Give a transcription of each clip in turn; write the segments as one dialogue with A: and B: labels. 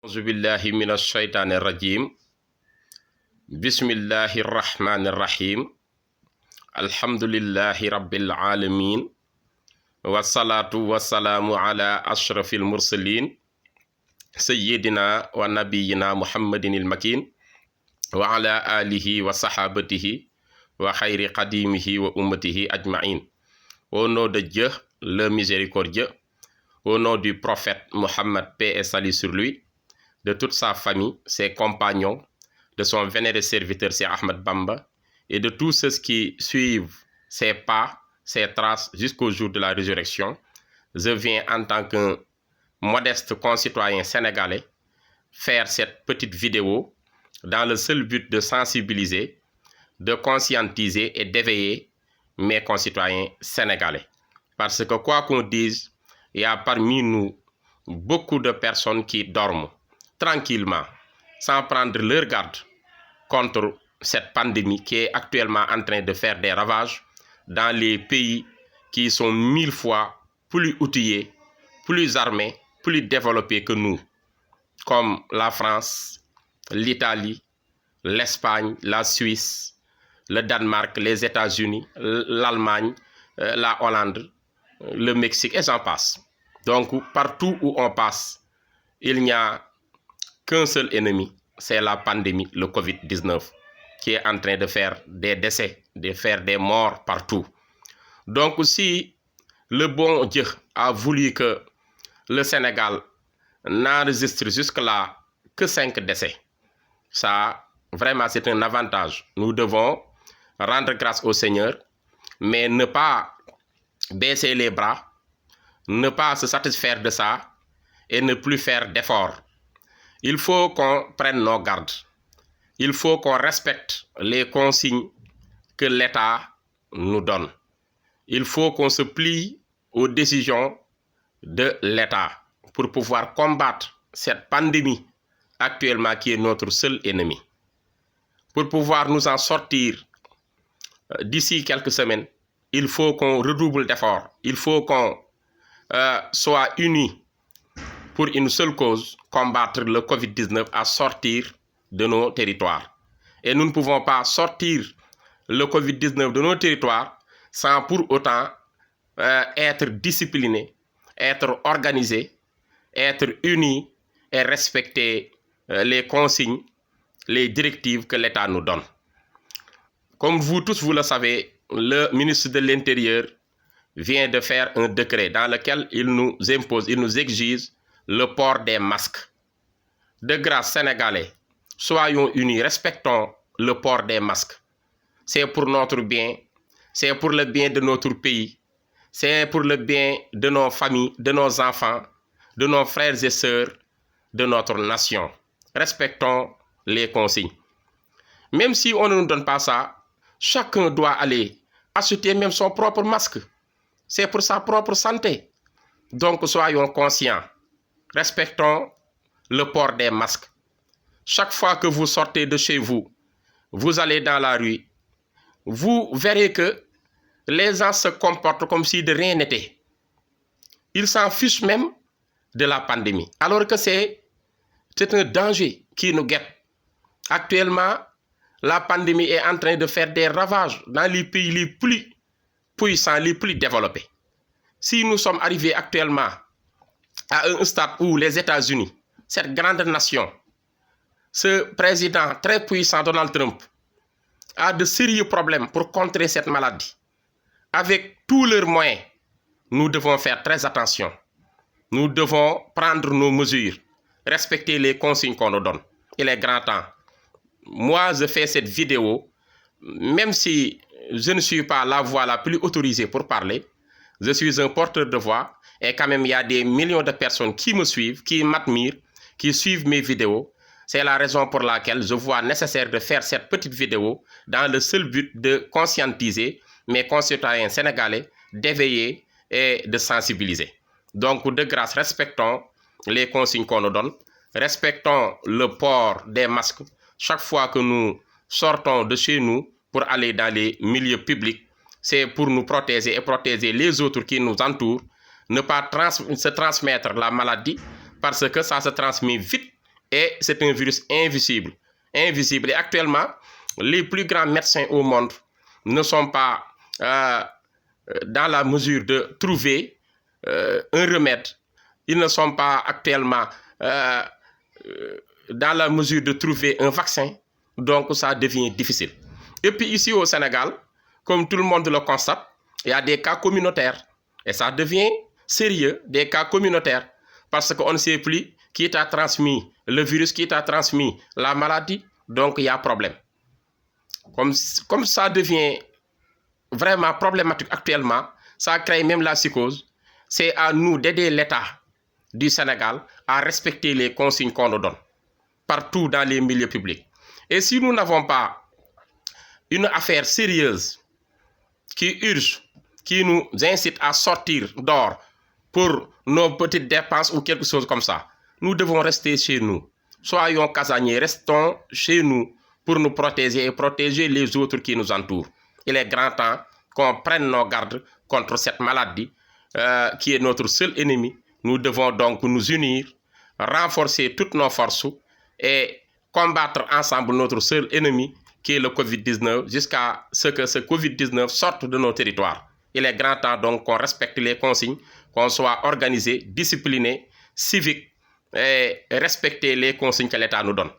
A: أعوذ بالله من الشيطان الرجيم بسم الله الرحمن الرحيم الحمد لله رب العالمين والصلاة والسلام على أشرف المرسلين سيدنا ونبينا محمد المكين وعلى آله وصحابته وخير قديمه وأمته أجمعين. Au nom de Dieu, le miséricordieux, au nom du prophète Mohammed, paix et salut sur lui, de toute sa famille, ses compagnons, de son vénéré serviteur, c'est Ahmed Bamba, et de tous ceux qui suivent ses pas, ses traces jusqu'au jour de la résurrection, je viens en tant qu'un modeste concitoyen sénégalais faire cette petite vidéo dans le seul but de sensibiliser, de conscientiser et d'éveiller mes concitoyens sénégalais. Parce que quoi qu'on dise, il y a parmi nous beaucoup de personnes qui dorment tranquillement, sans prendre leur garde contre cette pandémie qui est actuellement en train de faire des ravages dans les pays qui sont 1000 fois plus outillés, plus armés, plus développés que nous, comme la France, l'Italie, l'Espagne, la Suisse, le Danemark, les États-Unis, l'Allemagne, la Hollande, le Mexique, et j'en passe. Donc, partout où on passe, il n'y a qu'un seul ennemi, c'est la pandémie, le Covid-19, qui est en train de faire des décès, de faire des morts partout. Donc, si le bon Dieu a voulu que le Sénégal n'enregistre jusque-là que 5 décès, ça, vraiment, c'est un avantage. Nous devons rendre grâce au Seigneur, mais ne pas baisser les bras, ne pas se satisfaire de ça et ne plus faire d'efforts. Il faut qu'on prenne nos gardes. Il faut qu'on respecte les consignes que l'État nous donne. Il faut qu'on se plie aux décisions de l'État pour pouvoir combattre cette pandémie actuellement qui est notre seul ennemi. Pour pouvoir nous en sortir d'ici quelques semaines, il faut qu'on redouble d'efforts. Il faut qu'on soit unis pour une seule cause, combattre le Covid-19 à sortir de nos territoires. Et nous ne pouvons pas sortir le Covid-19 de nos territoires sans pour autant être disciplinés, être organisés, être unis et respecter les consignes, les directives que l'État nous donne. Comme vous tous, vous le savez, le ministre de l'Intérieur vient de faire un décret dans lequel il nous impose, il nous exige le port des masques. De grâce, Sénégalais, soyons unis, respectons le port des masques. C'est pour notre bien, c'est pour le bien de notre pays, c'est pour le bien de nos familles, de nos enfants, de nos frères et sœurs, de notre nation. Respectons les consignes. Même si on ne nous donne pas ça, chacun doit aller acheter même son propre masque. C'est pour sa propre santé. Donc soyons conscients. Respectons le port des masques. Chaque fois que vous sortez de chez vous, vous allez dans la rue, vous verrez que les gens se comportent comme si de rien n'était. Ils s'en fichent même de la pandémie. Alors que c'est un danger qui nous guette. Actuellement, la pandémie est en train de faire des ravages dans les pays les plus puissants, les plus développés. Si nous sommes arrivés actuellement à un stade où les États-Unis, cette grande nation, ce président très puissant Donald Trump, a de sérieux problèmes pour contrer cette maladie. Avec tous leurs moyens, nous devons faire très attention. Nous devons prendre nos mesures, respecter les consignes qu'on nous donne. Il est grand temps. Moi, je fais cette vidéo, même si je ne suis pas la voix la plus autorisée pour parler, je suis un porteur de voix et quand même il y a des millions de personnes qui me suivent, qui m'admirent, qui suivent mes vidéos. C'est la raison pour laquelle je vois nécessaire de faire cette petite vidéo dans le seul but de conscientiser mes concitoyens sénégalais, d'éveiller et de sensibiliser. Donc, de grâce, respectons les consignes qu'on nous donne, respectons le port des masques chaque fois que nous sortons de chez nous pour aller dans les milieux publics. C'est pour nous protéger et protéger les autres qui nous entourent, ne pas se transmettre la maladie parce que ça se transmet vite Et c'est un virus invisible. Invisible. Et actuellement, les plus grands médecins au monde ne sont pas dans la mesure de trouver un remède. Ils ne sont pas actuellement dans la mesure de trouver un vaccin. Donc, ça devient difficile. Et puis ici au Sénégal, comme tout le monde le constate, il y a des cas communautaires. Et ça devient sérieux, des cas communautaires. Parce qu'on ne sait plus qui t'a transmis le virus, qui t'a transmis la maladie. Donc, il y a problème. Comme ça devient vraiment problématique actuellement, ça crée même la psychose. C'est à nous d'aider l'État du Sénégal à respecter les consignes qu'on nous donne partout dans les milieux publics. Et si nous n'avons pas une affaire sérieuse qui urge, qui nous incite à sortir dehors pour nos petites dépenses ou quelque chose comme ça, nous devons rester chez nous. Soyons casaniers, restons chez nous pour nous protéger et protéger les autres qui nous entourent. Il est grand temps qu'on prenne nos gardes contre cette maladie qui est notre seul ennemi. Nous devons donc nous unir, renforcer toutes nos forces et combattre ensemble notre seul ennemi qui est le Covid-19 jusqu'à ce que ce Covid-19 sorte de nos territoires. Il est grand temps donc qu'on respecte les consignes, qu'on soit organisé, discipliné, civique et respecter les consignes que l'État nous donne.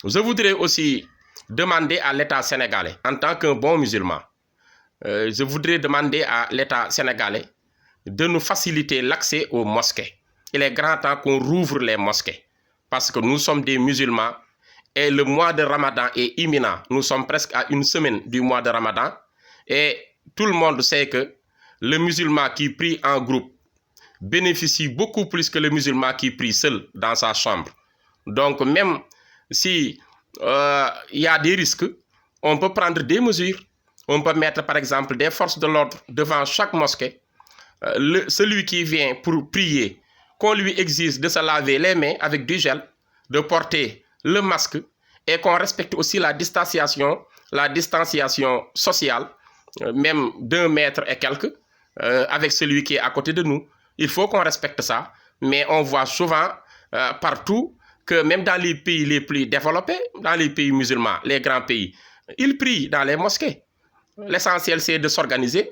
A: Je voudrais aussi demander à l'État sénégalais, en tant qu'un bon musulman, je voudrais demander à l'État sénégalais de nous faciliter l'accès aux mosquées. Il est grand temps qu'on rouvre les mosquées parce que nous sommes des musulmans et le mois de Ramadan est imminent. Nous sommes presque à une semaine du mois de Ramadan et tout le monde sait que le musulman qui prie en groupe bénéficie beaucoup plus que le musulman qui prie seul dans sa chambre. Donc même si y a des risques, on peut prendre des mesures. On peut mettre par exemple des forces de l'ordre devant chaque mosquée. Celui qui vient pour prier, qu'on lui exige de se laver les mains avec du gel, de porter le masque et qu'on respecte aussi la distanciation sociale, même d'1 mètre et quelques, avec celui qui est à côté de nous. Il faut qu'on respecte ça, mais on voit souvent partout que même dans les pays les plus développés, dans les pays musulmans, les grands pays, ils prient dans les mosquées. L'essentiel, c'est de s'organiser,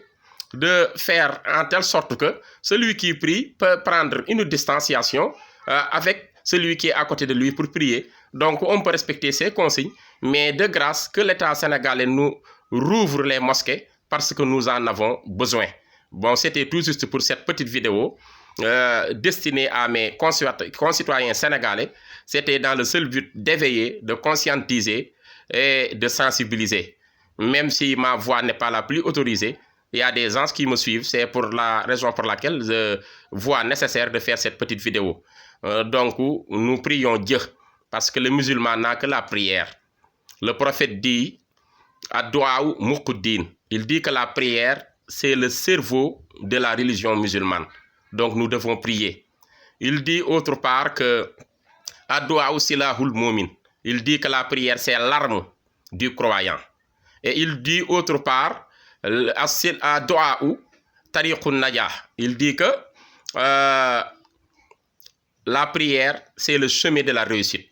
A: de faire en telle sorte que celui qui prie peut prendre une distanciation avec celui qui est à côté de lui pour prier. Donc, on peut respecter ces consignes, mais de grâce que l'État sénégalais nous rouvre les mosquées parce que nous en avons besoin. Bon, c'était tout juste pour cette petite vidéo destinée à mes concitoyens sénégalais. C'était dans le seul but d'éveiller, de conscientiser et de sensibiliser. Même si ma voix n'est pas la plus autorisée, il y a des gens qui me suivent. C'est pour la raison pour laquelle je vois nécessaire de faire cette petite vidéo. Donc, nous prions Dieu, parce que le musulman n'a que la prière. Le prophète dit, Ad-du'a muqud-din. Il dit que la prière, c'est le cerveau de la religion musulmane. Donc, nous devons prier. Il dit autre part que Ad-du'a silahul mu'min. Il dit que la prière, c'est l'arme du croyant. Et il dit autre part, il dit que la prière, c'est le chemin de la réussite.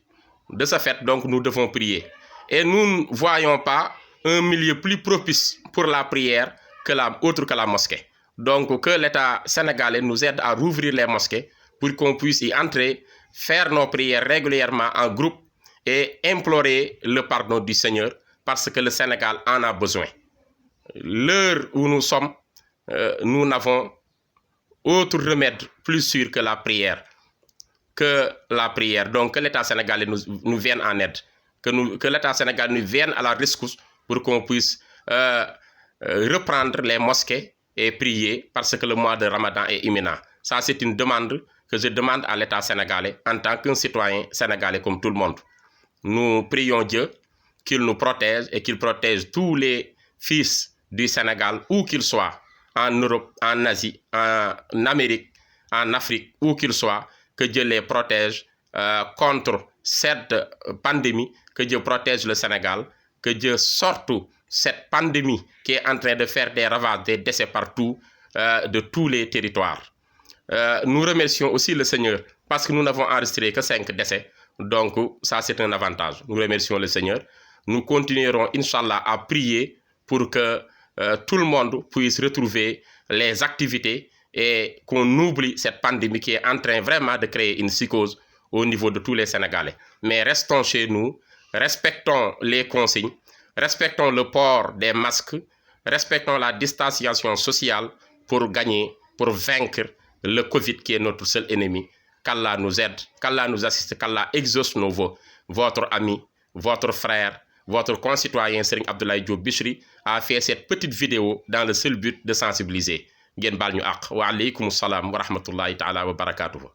A: De ce fait, donc, nous devons prier. Et nous ne voyons pas un milieu plus propice pour la prière autre que la mosquée. Donc, que l'État sénégalais nous aide à rouvrir les mosquées pour qu'on puisse y entrer, faire nos prières régulièrement en groupe et implorer le pardon du Seigneur, parce que le Sénégal en a besoin. L'heure où nous sommes, nous n'avons autre remède plus sûr que la prière. Donc, que l'État sénégalais nous vienne en aide. Que l'État sénégalais nous vienne à la rescousse pour qu'on puisse reprendre les mosquées et prier parce que le mois de Ramadan est imminent. Ça, c'est une demande que je demande à l'État sénégalais en tant qu'un citoyen sénégalais comme tout le monde. Nous prions Dieu qu'il nous protège et qu'il protège tous les fils du Sénégal, où qu'ils soient, en Europe, en Asie, en Amérique, en Afrique, où qu'ils soient, que Dieu les protège contre cette pandémie, que Dieu protège le Sénégal, que Dieu sorte cette pandémie qui est en train de faire des ravages, des décès partout, de tous les territoires. Nous remercions aussi le Seigneur parce que nous n'avons enregistré que 5 décès. Donc, ça, c'est un avantage. Nous remercions le Seigneur. Nous continuerons, Inch'Allah, à prier pour que tout le monde puisse retrouver les activités et qu'on oublie cette pandémie qui est en train vraiment de créer une psychose au niveau de tous les Sénégalais. Mais restons chez nous, respectons les consignes, respectons le port des masques, respectons la distanciation sociale pour gagner, pour vaincre le Covid qui est notre seul ennemi. Qu'Allah nous aide, qu'Allah nous assiste, qu'Allah exauce nos vœux. Votre ami, votre frère, votre concitoyen Serigne Abdoulaye Diop Bichri a fait cette petite vidéo dans le seul but de sensibiliser. Ngeen baal ñu àq wa aleykum salaam wa rahmatullahi taala wa barakatuhu.